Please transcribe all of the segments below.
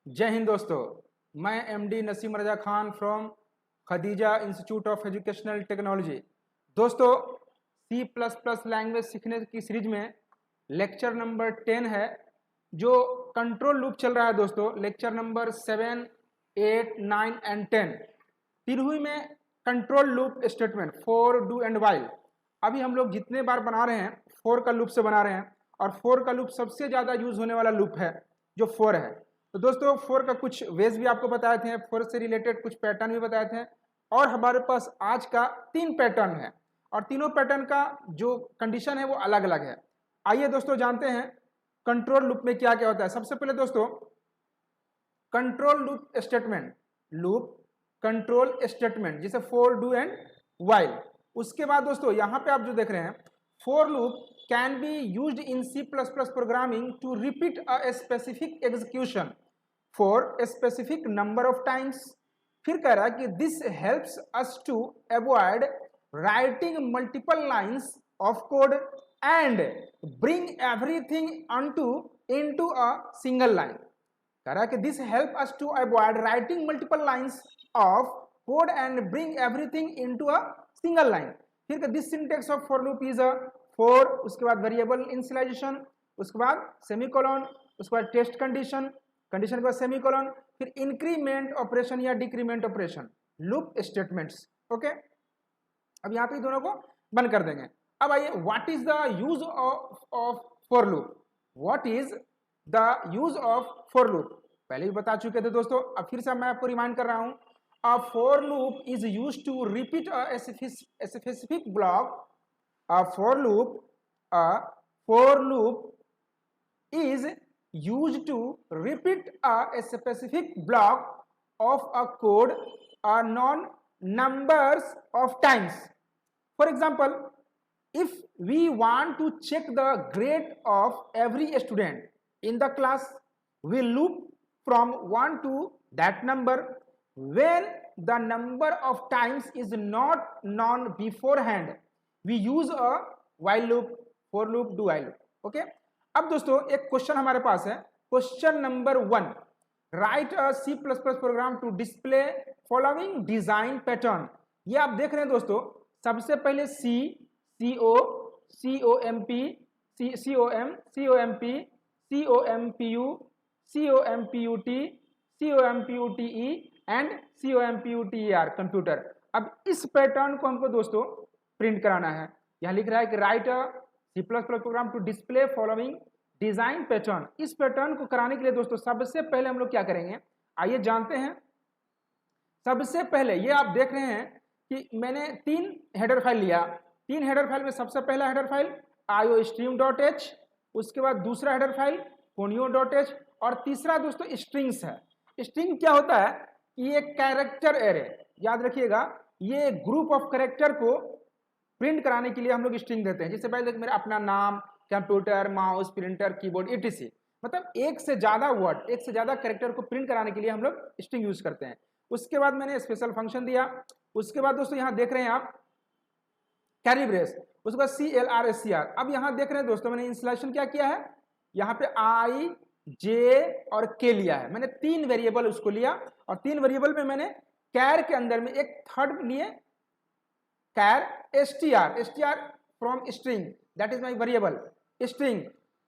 जय हिंद दोस्तों। मैं MD Naseem Raza Khan from Khadija institute of educational technology. दोस्तों, सी प्लस प्लस लैंग्वेज सीखने की सीरीज में लेक्चर नंबर 10 है जो कंट्रोल लूप चल रहा है। दोस्तों, लेक्चर नंबर 7, 8, 9 एंड 10 तीनों में control loop statement for do and while. अभी हम लोग जितने बार बना रहे हैं फॉर का लूप से बना रहे हैं और फॉर का लूप सबसे ज़्यादा यूज होने वाला लूप है जो फॉर है। तो दोस्तों, फोर का कुछ वेज भी आपको बताए थे, फोर से रिलेटेड कुछ पैटर्न भी बताए थे और हमारे पास आज का 3 पैटर्न है और तीनों पैटर्न का जो कंडीशन है वो अलग अलग है। आइए दोस्तों जानते हैं कंट्रोल लूप में क्या क्या होता है। सबसे पहले दोस्तों, कंट्रोल लूप कंट्रोल स्टेटमेंट जिसे फॉर डू एंड वाइल। उसके बाद दोस्तों यहाँ पे आप जो देख रहे हैं for loop can be used in C++ programming to repeat a specific execution for a specific number of times। फिर कह रहा है कि this helps us to avoid writing multiple lines of code and bring everything into a single line। कह रहा है कि this help us to avoid writing multiple lines of code and bring everything into a single line। फिर this syntax of for loop is a four, उसके बाद variable initialisation, उसके बाद semicolon, उसके बाद टेस्ट कंडीशन के बाद सेमीकोलन, फिर इंक्रीमेंट ऑपरेशन या decrement operation, loop statements. Okay, अब यहाँ पे दोनों को बंद कर देंगे। अब आइए, what is the use of for loop. What is the use of for loop पहले भी बता चुके थे दोस्तों, अब फिर से मैं आपको रिमाइंड कर रहा हूँ। A for loop is use to repeat a specific block. A for loop is used to repeat a specific block of a code a non numbers of times। For example, if we want to check the grade of every student in the class, we loop from 1 to that number when the number of times is not known beforehand। We use a while loop, for loop, do while loop। Okay, अब दोस्तों एक question हमारे पास है, question number 1। Write a C++ program to display following design pattern. ये आप देख रहे हैं दोस्तों, सबसे पहले C, CO, COMP, COM, COMP, COMPU, COMPUT, COMPUTE and COMPUTER computer. अब इस पैटर्न को हमको दोस्तों प्रिंट कराना है। यहां लिख रहा है कि write a C++ program to display following design pattern. इस पैटर्न को कराने के लिए दोस्तों सबसे पहले हम लोग क्या करेंगे, आइए जानते हैं। सबसे पहले ये आप देख रहे हैं कि मैंने 3 हेडर फाइल लिया। 3 हेडर फाइल में सबसे पहला हेडर फाइल iostream.h, उसके बाद दूसरा हेडर फाइल conio.h और तीसरा दोस्तों स्ट्रिंग्स है। स्ट्रिंग क्या होता है कि ये कैरेक्टर एरे, याद रखिएगा, ये ग्रुप ऑफ कैरेक्टर को प्रिंट कराने के लिए हम लोग स्ट्रिंग देते हैं। जैसे पहले मेरा अपना नाम, computer, mouse, printer, keyboard, etc। मतलब एक से ज्यादा वर्ड, एक से ज्यादा कैरेक्टर को प्रिंट कराने के लिए हम लोग स्ट्रिंग यूज करते हैं। उसके बाद मैंने स्पेशल फंक्शन दिया। उसके बाद दोस्तों यहाँ देख रहे हैं आप कैरी ब्रेस, उसके बाद CLRSCR। अब यहाँ देख रहे हैं दोस्तों मैंने इंस्टॉलेशन क्या किया है, यहाँ पे I, J और K लिया है। मैंने 3 वेरिएबल उसको लिया और 3 वेरिएबल में मैंने कैर के अंदर में एक थर्ड लिए, कैर str from string, that is my variable string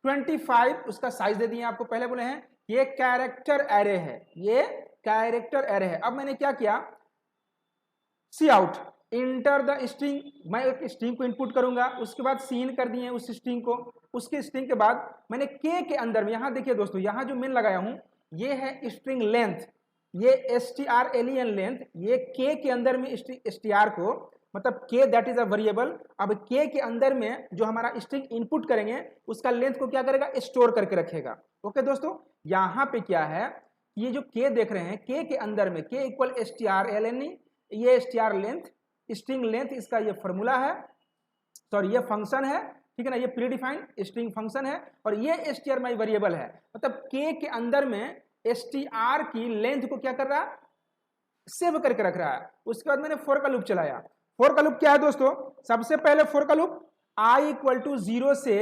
25। उसका साइज दे दिए, आपको पहले बोले हैं ये कैरेक्टर एरे है, ये कैरेक्टर एरे है। अब मैंने क्या किया, सी आउट इंटर द स्ट्रिंग, मैं एक स्ट्रिंग को इनपुट करूंगा, उसके बाद सीन कर दिए उस स्ट्रिंग को। उसके स्ट्रिंग के बाद मैंने के अंदर में, यहां देखिए दोस्तों, यहां जो मेन लगाया हूं ये है स्ट्रिंग लेंथ, ये strlen लेंथ, ये के अंदर में str को, मतलब के दैट इज अ वेरिएबल। अब के अंदर में जो हमारा स्ट्रिंग इनपुट करेंगे उसका लेंथ को क्या करेगा, स्टोर करके रखेगा। ओके दोस्तों, यहाँ पे क्या है, ये जो के देख रहे हैं के अंदर में के इक्वल strlen, ये str लेंथ, स्ट्रिंग लेंथ, इसका ये फॉर्मूला है, सॉरी ये फंक्शन है, ठीक है ना, ये प्रीडिफाइंड स्ट्रिंग फंक्शन है और ये str माई वेरिएबल है। मतलब के अंदर में str की लेंथ को क्या कर रहा है, सेव करके रख रहा है। उसके बाद मैंने फॉर का लूप चलाया। फॉर का लूप क्या है दोस्तों, सबसे पहले फॉर का लूप I = 0 से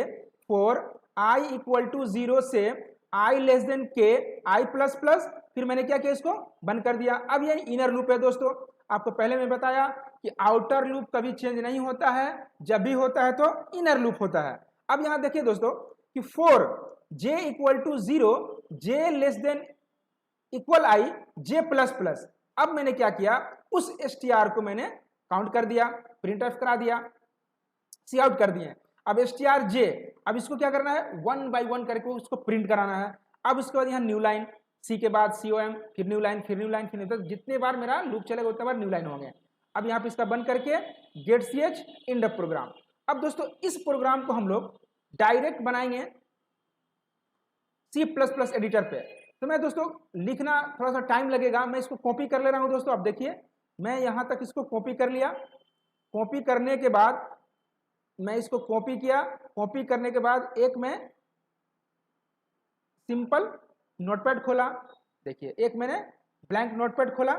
4, I = 0 से I k, I++ फिर मैंने क्या किया, इसको बंद कर दिया। अब ये इनर लूप है दोस्तों, आपको पहले मैं बताया कि आउटर लूप कभी चेंज नहीं होता है, जब भी होता है तो इनर लूप होता है। अब यहां देखिए दोस्तों कि for j equal to 0, j less than equal I, j plus plus. अब मैंने क्या किया, उस str को मैंने काउंट कर दिया, प्रिंट एफ करा दिया, सी आउट कर दिए। अब str j, अब इसको क्या करना है, 1 बाई 1 करके उसको प्रिंट कराना है। अब उसके बाद यहाँ न्यू लाइन, सी के बाद com, फिर न्यू लाइन, फिर न्यू लाइन, फिर न्यू, जितने बार मेरा लूप चलेगा उतने बार न्यू लाइन होंगे। अब यहाँ पे इसका बंद करके get ch end of program. अब दोस्तों इस प्रोग्राम को हम लोग डायरेक्ट बनाएंगे C++ एडिटर पे। तो मैं दोस्तों लिखना थोड़ा सा टाइम लगेगा, मैं इसको कॉपी कर ले रहा हूँ दोस्तों। अब देखिए मैं यहाँ तक इसको कॉपी कर लिया। कॉपी करने के बाद मैं इसको कॉपी किया, कॉपी करने के बाद एक मैं सिंपल नोटपैड खोला, देखिए एक मैंने ब्लैंक नोटपैड खोला।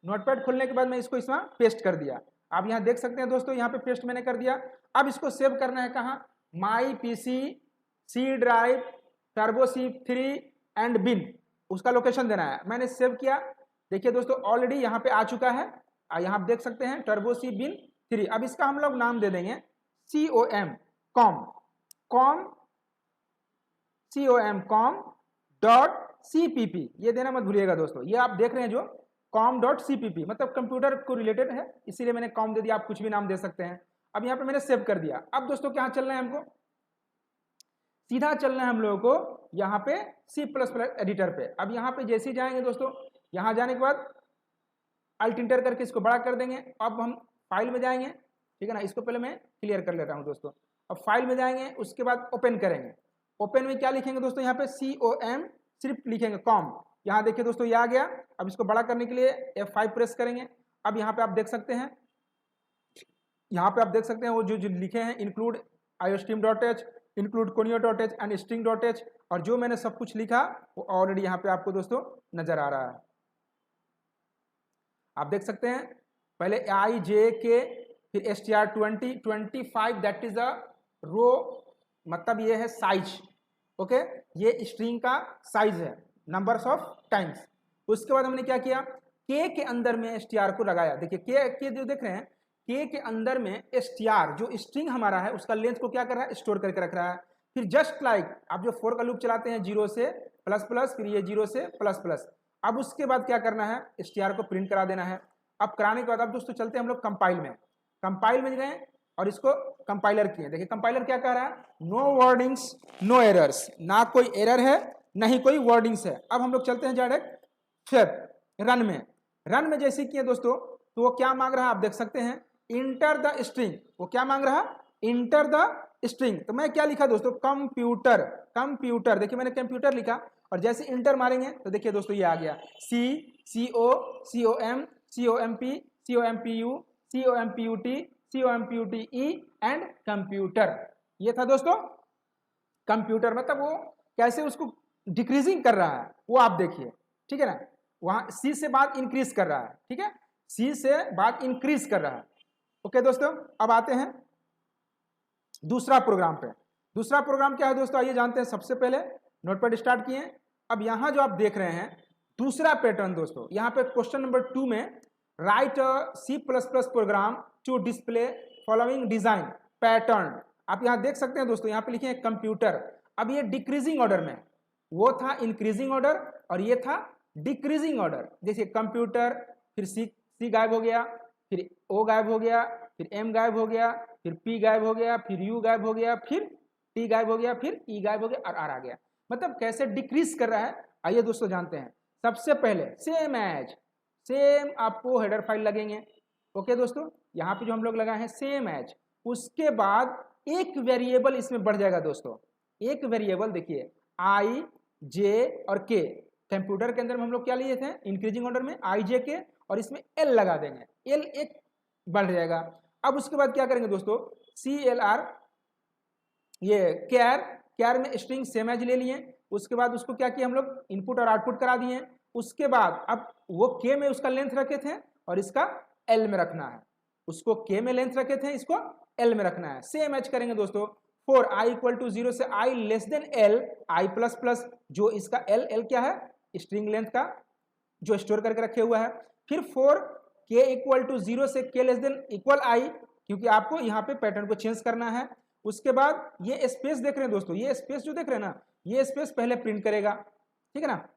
नोटपैड खोलने के बाद मैं इसको इसमें पेस्ट कर दिया। आप यहाँ देख सकते हैं दोस्तों, यहाँ पे पेस्ट मैंने कर दिया। अब इसको सेव करना है कहाँ, my PC, C drive, turbo C3 and bin, उसका लोकेशन देना है। मैंने सेव किया, देखिए दोस्तों ऑलरेडी यहाँ पे आ चुका है। यहाँ आप देख सकते हैं टर्बो C बिन 3। अब इसका हम लोग नाम दे देंगे com डॉट cpp, ये देना मत भूलिएगा दोस्तों। ये आप देख रहे हैं जो com.cpp मतलब कंप्यूटर को रिलेटेड है, इसीलिए मैंने com दे दिया, आप कुछ भी नाम दे सकते हैं। अब यहाँ पे मैंने सेव कर दिया। अब दोस्तों क्या चलना है, हमको सीधा चलना है हम लोगों को यहाँ पे C++ एडिटर पे। अब यहाँ पे जैसे ही जाएंगे दोस्तों, यहाँ जाने के बाद अल्ट इंटर करके इसको बड़ा कर देंगे। अब हम फाइल में जाएंगे, ठीक है ना, इसको पहले मैं क्लियर कर लेता हूँ दोस्तों। अब फाइल में जाएंगे, उसके बाद ओपन करेंगे। ओपन में क्या लिखेंगे दोस्तों, यहाँ पे com सिर्फ लिखेंगे com। यहाँ देखिए दोस्तों ये आ गया। अब इसको बड़ा करने के लिए F5 प्रेस करेंगे। अब यहाँ पे आप देख सकते हैं, यहाँ पे आप देख सकते हैं वो जो लिखे हैं include iostream.h, include conio.h and string.h, और जो मैंने सब कुछ लिखा वो ऑलरेडी यहाँ पे आपको दोस्तों नजर आ रहा है। आप देख सकते हैं पहले i j k फिर str20 25, that is the row, मतलब ये है साइज, ओके, ये स्ट्रिंग का साइज है, नंबर्स ऑफ टाइम्स। उसके बाद हमने क्या किया, k के अंदर में str को लगाया। देखिए k जो देख रहे हैं, k के अंदर में str जो स्ट्रिंग हमारा है उसका लेंथ को क्या कर रहा है, स्टोर करके रख रहा है। फिर जस्ट लाइक आप जो फोर का लूप चलाते हैं 0 से प्लस प्लस, फिर ये 0 से प्लस प्लस। अब उसके बाद क्या करना है, str को प्रिंट करा देना है। अब कराने के बाद अब दोस्तों चलते हैं हम लोग कंपाइल में। कंपाइल में गए और इसको कंपाइलर किए। देखिए कंपाइलर क्या कह रहा है, नो वर्डिंग्स नो एरर्स, ना कोई एरर है ना ही कोई वर्डिंग्स है। अब हम लोग चलते हैं डायरेक्ट फिर रन में। रन में जैसे किए दोस्तों तो वो क्या मांग रहा है, आप देख सकते हैं इंटर द स्ट्रिंग। वो क्या मांग रहा है, इंटर द स्ट्रिंग। तो मैं क्या लिखा दोस्तों, कंप्यूटर। कंप्यूटर, देखिए मैंने कंप्यूटर लिखा और जैसे इंटर मारेंगे तो देखिए दोस्तों ये आ गया COM COMP COMPU COMPUT COMPUTE and computer. ये था दोस्तों कंप्यूटर, मतलब वो कैसे उसको डिक्रीजिंग कर रहा है वो आप देखिए, ठीक है ना। वहां C से बाद इंक्रीज कर रहा है, ठीक है, C से बाद इंक्रीज कर रहा है। ओके दोस्तों, अब आते हैं दूसरा प्रोग्राम पे। दूसरा प्रोग्राम क्या है दोस्तों, आइए जानते हैं। सबसे पहले नोटपैड स्टार्ट किए। अब यहां जो आप देख रहे हैं दूसरा पैटर्न दोस्तों, यहाँ पे क्वेश्चन नंबर 2 में write C++ program to display following design pattern. आप यहाँ देख सकते हैं दोस्तों, यहाँ पे लिखे हैं कंप्यूटर। अब ये डिक्रीजिंग ऑर्डर में, वो था इंक्रीजिंग ऑर्डर और ये था डिक्रीजिंग ऑर्डर। जैसे कंप्यूटर, फिर C गायब हो गया, फिर O गायब हो गया, फिर M गायब हो गया, फिर P गायब हो गया, फिर U गायब हो गया, फिर T गायब हो गया, फिर E गायब हो गया और R आ गया। मतलब कैसे डिक्रीज कर रहा है, आइए दोस्तों जानते हैं। सबसे पहले सेम आपको हेडर फाइल लगेंगे। ओके दोस्तों, यहाँ पे जो हम लोग लगाए हैं सेम एज, उसके बाद एक वेरिएबल इसमें बढ़ जाएगा दोस्तों। एक वेरिएबल देखिए I J और K, कंप्यूटर के अंदर में हम लोग क्या लिए थे इंक्रीजिंग ऑर्डर में I J K, और इसमें L लगा देंगे, L एक बढ़ जाएगा। अब उसके बाद क्या करेंगे दोस्तों, CLR, ये कैर में स्ट्रिंग सेम एज ले लिए। उसके बाद उसको क्या किया हम लोग, इनपुट और आउटपुट करा दिए। उसके बाद अब वो K में उसका लेंथ रखे थे और इसका L में रखना है। उसको K में लेंथ रखे थे, इसको L में रखना है। सेम एज करेंगे दोस्तों फॉर I इक्वल टू 0 से I less then L I plus plus, जो इसका L क्या है स्ट्रिंग लेंथ का जो स्टोर करके रखे हुआ है। फिर फॉर k इक्वल टू 0 से k less than equal i, क्योंकि आपको यहाँ पे पैटर्न को चेंज करना है। उसके बाद ये स्पेस देख रहे हैं दोस्तों, ये स्पेस जो देख रहे हैं ना, ये स्पेस पहले प्रिंट करेगा, ठीक है ना,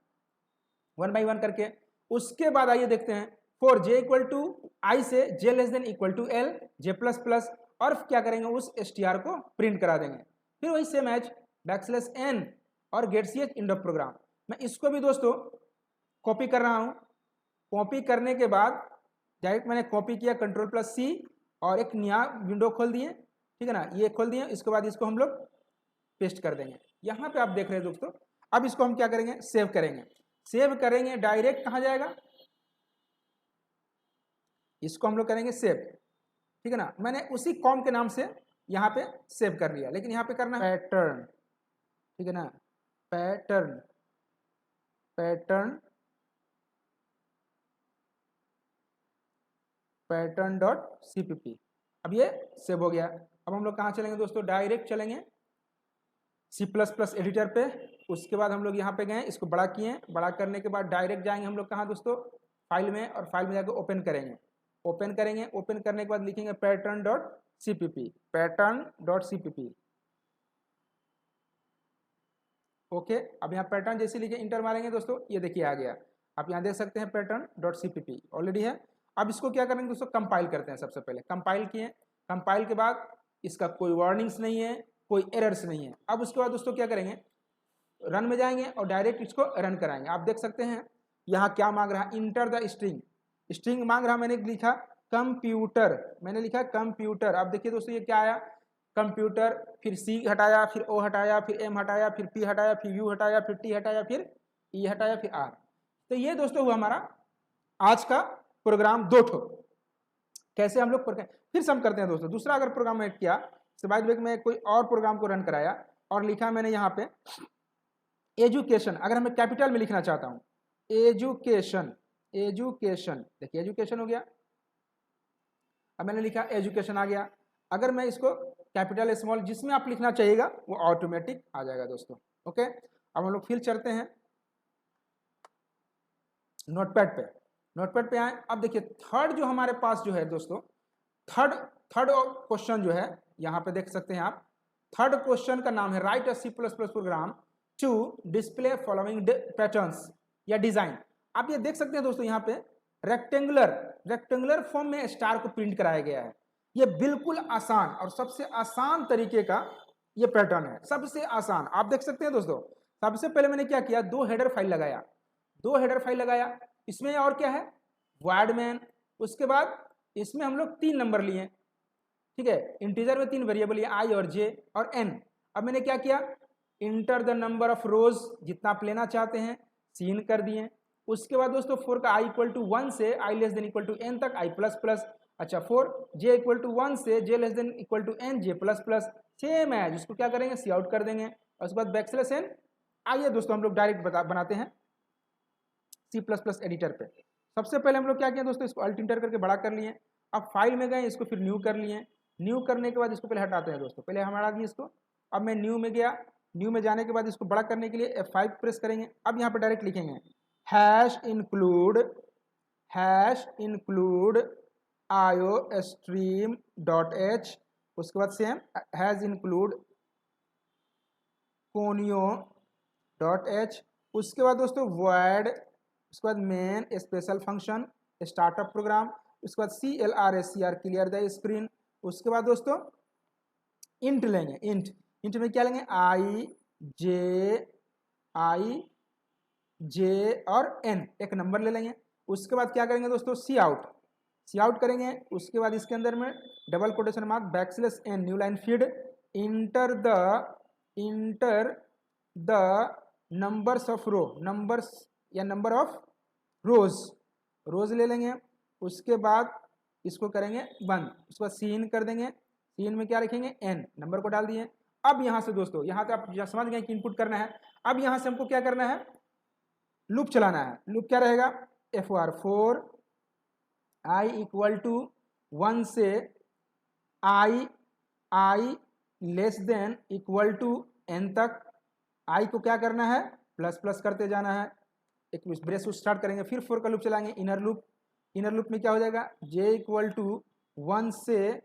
1 बाई 1 करके। उसके बाद आइए देखते हैं for j equal to i से j less than equal to l, j plus plus, और क्या करेंगे उस str को प्रिंट करा देंगे। फिर वही सेम एज बैकस्लैश n और get ch end of program. मैं इसको भी दोस्तों कॉपी कर रहा हूं। कॉपी करने के बाद डायरेक्ट मैंने कॉपी किया कंट्रोल प्लस सी और एक नया विंडो खोल दिए, ठीक है ना, ये खोल दिए। इसके बाद इसको हम लोग पेस्ट कर देंगे। यहाँ पे आप देख रहे हैं दोस्तों, अब इसको हम क्या करेंगे, सेव करेंगे। सेव करेंगे डायरेक्ट कहाँ जाएगा, इसको हम लोग करेंगे सेव, ठीक है ना। मैंने उसी कॉम के नाम से यहाँ पे सेव कर लिया, लेकिन यहाँ पे करना है पैटर्न, ठीक है ना, pattern, pattern, pattern dot cpp। अब ये सेव हो गया। अब हम लोग कहाँ चलेंगे दोस्तों, डायरेक्ट चलेंगे C++ एडिटर पे। उसके बाद हम लोग यहाँ पे गए, इसको बड़ा किए, बड़ा करने के बाद डायरेक्ट जाएंगे हम लोग कहाँ दोस्तों, फाइल में, और फाइल में जाकर ओपन करेंगे। ओपन करेंगे, ओपन करने के बाद लिखेंगे pattern dot cpp, pattern dot cpp। Okay, अब यहाँ पैटर्न जैसे लिखे इंटर मारेंगे दोस्तों, ये देखिए आ गया। आप यहाँ देख सकते हैं पैटर्न डॉट cpp ऑलरेडी है। अब इसको क्या करेंगे दोस्तों, कंपाइल करते हैं। सबसे पहले कंपाइल किए, कंपाइल के बाद इसका कोई वार्निंग्स नहीं है, कोई एरर्स नहीं है। अब उसके बाद दोस्तों क्या करेंगे, रन में जाएंगे और डायरेक्ट इसको रन कराएंगे। आप देख सकते हैं यहाँ क्या मांग रहा है, इंटर द स्ट्रिंग, स्ट्रिंग मांग रहा। मैंने लिखा कंप्यूटर, मैंने लिखा कंप्यूटर। अब देखिए दोस्तों ये क्या आया, कंप्यूटर, फिर सी हटाया, फिर ओ हटाया, फिर एम हटाया, फिर पी हटाया, फिर यू हटाया, फिर टी हटाया, फिर ई हटाया, फिर आर। तो ये दोस्तों हुआ हमारा आज का प्रोग्राम, 2 ठो। कैसे हम लोग फिर सम करते हैं दोस्तों। दूसरा अगर प्रोग्राम ऐड किया, इसके बाद में कोई और प्रोग्राम को रन कराया और लिखा मैंने यहाँ पे एजुकेशन, अगर मैं कैपिटल में लिखना चाहता हूँ एजुकेशन, एजुकेशन, देखिए एजुकेशन हो गया। अब मैंने लिखा एजुकेशन आ गया। अगर मैं इसको कैपिटल स्मॉल जिसमें आप लिखना चाहिएगा वो ऑटोमेटिक आ जाएगा दोस्तों। ओके, अब हम लोग फिर चलते हैं नोटपैड पे। नोटपैड पे आए, अब देखिए थर्ड जो हमारे पास जो है दोस्तों, थर्ड क्वेश्चन जो है यहाँ पे देख सकते हैं आप। थर्ड क्वेश्चन का नाम है write a C++ program to display following patterns या डिजाइन। आप ये देख सकते हैं दोस्तों, यहाँ पे रेक्टेंगुलर फॉर्म में स्टार को प्रिंट कराया गया है। ये बिल्कुल आसान और सबसे आसान तरीके का ये पैटर्न है, सबसे आसान। आप देख सकते हैं दोस्तों, सबसे पहले मैंने क्या किया, 2 हेडर फाइल लगाया, 2 हेडर फाइल लगाया। इसमें और क्या है, वॉइड। उसके बाद इसमें हम लोग 3 नंबर लिए, ठीक है, इंटीजर में 3 वेरिएबल लिए, आई और जे और एन। अब मैंने क्या किया, इंटर द नंबर ऑफ रोज, जितना आप लेना चाहते हैं सीन कर दिए। उसके बाद दोस्तों फोर का आई इक्वल टू 1 से I less than equal to N तक आई प्लस प्लस। अच्छा, 4 जे इक्वल टू 1 से J less than equal to N J plus plus. Same है, जिसको क्या करेंगे, सी आउट कर देंगे। और उसके बाद बैकस्लैश एन। आइए दोस्तों हम लोग डायरेक्ट बनाते हैं C++ एडिटर पे। सबसे पहले हम लोग क्या किया दोस्तों, इसको अल्ट इंटर करके बड़ा कर लिए। अब फाइल में गए, इसको फिर न्यू कर लिए। न्यू करने के बाद इसको पहले हटाते हैं दोस्तों, पहले हटा दिए इसको। अब मैं न्यू में गया, न्यू में जाने के बाद इसको बड़ा करने के लिए F5 प्रेस करेंगे। अब यहाँ पे डायरेक्ट लिखेंगे हैश इंक्लूड iostream.h। उसके बाद सेम हैज इंक्लूड conio.h। उसके बाद दोस्तों void, उसके बाद main special function startup program, उसके बाद CLRSCR क्लियर द स्क्रीन। उसके बाद दोस्तों इंट लेंगे, इंट में क्या लेंगे, आई जे और एन, एक नंबर ले लेंगे। उसके बाद क्या करेंगे दोस्तों, सी आउट करेंगे। उसके बाद इसके अंदर में double quotation mark backslash n new line feed enter the numbers of row, numbers या नंबर ऑफ रोज ले लेंगे। उसके बाद इसको करेंगे 1। उसके बाद सीन कर देंगे, सीन में क्या लिखेंगे, एन, नंबर को डाल दिए। अब यहाँ से दोस्तों, यहाँ से आप समझ गए कि इनपुट करना है। अब यहाँ से हमको क्या करना है, लूप चलाना है। लूप क्या रहेगा, for i इक्वल टू 1 से i less than equal to n तक। i को क्या करना है, प्लस प्लस करते जाना है। एक ब्रेस स्टार्ट करेंगे, फिर फोर का लूप चलाएंगे, इनर लूप में क्या हो जाएगा, j इक्वल टू 1 से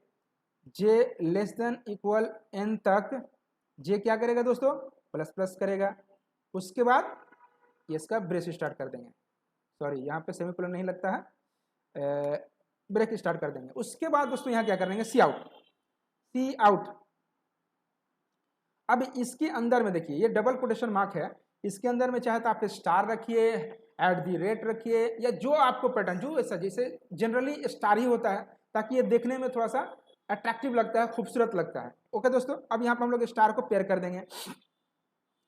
j less than equal n तक j क्या करेगा दोस्तों, प्लस प्लस करेगा। उसके बाद ये इसका ब्रेस स्टार्ट कर देंगे, सॉरी यहाँ पे सेमीकोलन नहीं लगता है, ब्रेक स्टार्ट कर देंगे। उसके बाद दोस्तों यहाँ क्या कर देंगे, सी आउट। अब इसके अंदर में देखिए ये डबल कोटेशन मार्क है, इसके अंदर में चाहे तो आप स्टार रखिए, एट दी रेट रखिए, या जो आपको पैटर्न जो ऐसा, जैसे जनरली स्टार ही होता है ताकि ये देखने में थोड़ा सा अट्रैक्टिव लगता है, खूबसूरत लगता है। ओके दोस्तों, अब यहाँ पर हम लोग स्टार को पेयर कर देंगे।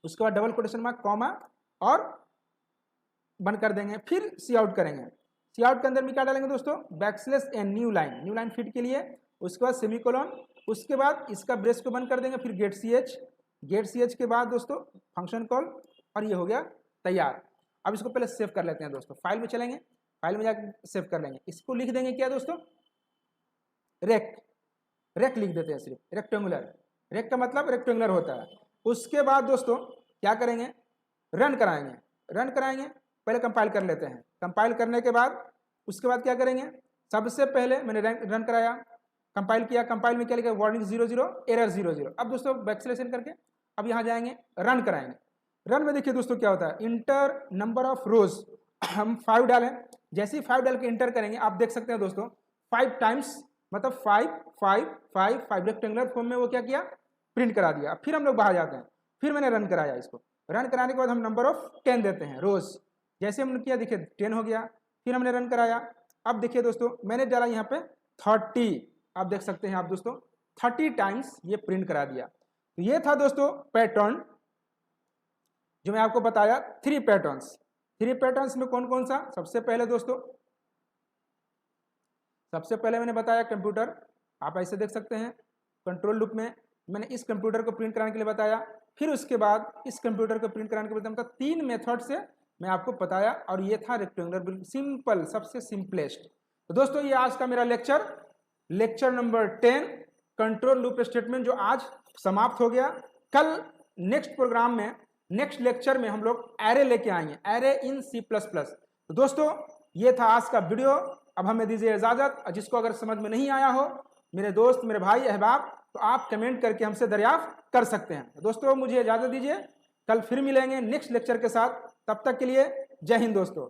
उसके बाद डबल कोटेशन मार्क, कॉमा और बंद कर देंगे, फिर सी आउट करेंगे। सी आउट के अंदर में क्या डालेंगे दोस्तों, backslash n, new line feed के लिए। उसके बाद सेमीकोलन, उसके बाद इसका ब्रेस को बंद कर देंगे, फिर गेट सी एच के बाद दोस्तों फंक्शन कॉल, और ये हो गया तैयार। अब इसको पहले सेव कर लेते हैं दोस्तों, फाइल में चलेंगे, फाइल में जाकर सेव कर लेंगे। इसको लिख देंगे क्या दोस्तों, रेक लिख देते हैं, सिर्फ रेक्टेंगुलर, रेक का मतलब रेक्टेंगुलर होता है। उसके बाद दोस्तों क्या करेंगे, रन कराएंगे। पहले कंपाइल कर लेते हैं, कंपाइल करने के बाद उसके बाद क्या करेंगे, सबसे पहले मैंने रन कराया, कंपाइल किया, कंपाइल में क्या लिखा, वार्निंग 00 एरर 00। अब दोस्तों बैकस्लैश करके अब यहाँ जाएंगे, रन कराएंगे। रन में देखिए दोस्तों क्या होता है, इंटर नंबर ऑफ रोज, हम 5 डालें, जैसे ही 5 डाल के इंटर करेंगे आप देख सकते हैं दोस्तों 5 टाइम्स, मतलब 5 5 5 5 रेक्टेंगुलर फॉर्म में वो क्या किया, प्रिंट करा दिया। फिर हम लोग बाहर जाते हैं, फिर मैंने रन कराया, इसको रन कराने के बाद हम नंबर ऑफ 10 देते हैं रोज, जैसे हमने किया देखिए 10 हो गया। फिर हमने रन कराया, अब देखिए दोस्तों मैंने डाला यहाँ पे 30, आप देख सकते हैं आप दोस्तों 30 टाइम्स ये प्रिंट करा दिया। तो ये था दोस्तों पैटर्न जो मैं आपको बताया, 3 पैटर्न्स में कौन कौन सा। सबसे पहले दोस्तों, सबसे पहले मैंने बताया कंप्यूटर, आप ऐसे देख सकते हैं कंट्रोल लूप में मैंने इस कंप्यूटर को प्रिंट कराने के लिए बताया। फिर उसके बाद इस कंप्यूटर को प्रिंट कराने के लिए मतलब 3 मेथड से मैं आपको बताया, और ये था रेक्टेंगुलर, सिंपल, सबसे सिंपलेस्ट। तो दोस्तों ये आज का मेरा lecture number 10 control loop statement जो आज समाप्त हो गया। कल नेक्स्ट प्रोग्राम में, नेक्स्ट लेक्चर में हम लोग एरे लेके आएंगे, एरे इन C++। तो दोस्तों ये था आज का वीडियो, अब हमें दीजिए इजाजत। जिसको अगर समझ में नहीं आया हो, मेरे दोस्त, मेरे भाई, अहबाब, तो आप कमेंट करके हमसे दरियाफ्त कर सकते हैं। दोस्तों मुझे इजाजत दीजिए, कल फिर मिलेंगे नेक्स्ट लेक्चर के साथ, तब तक के लिए जय हिंद दोस्तों।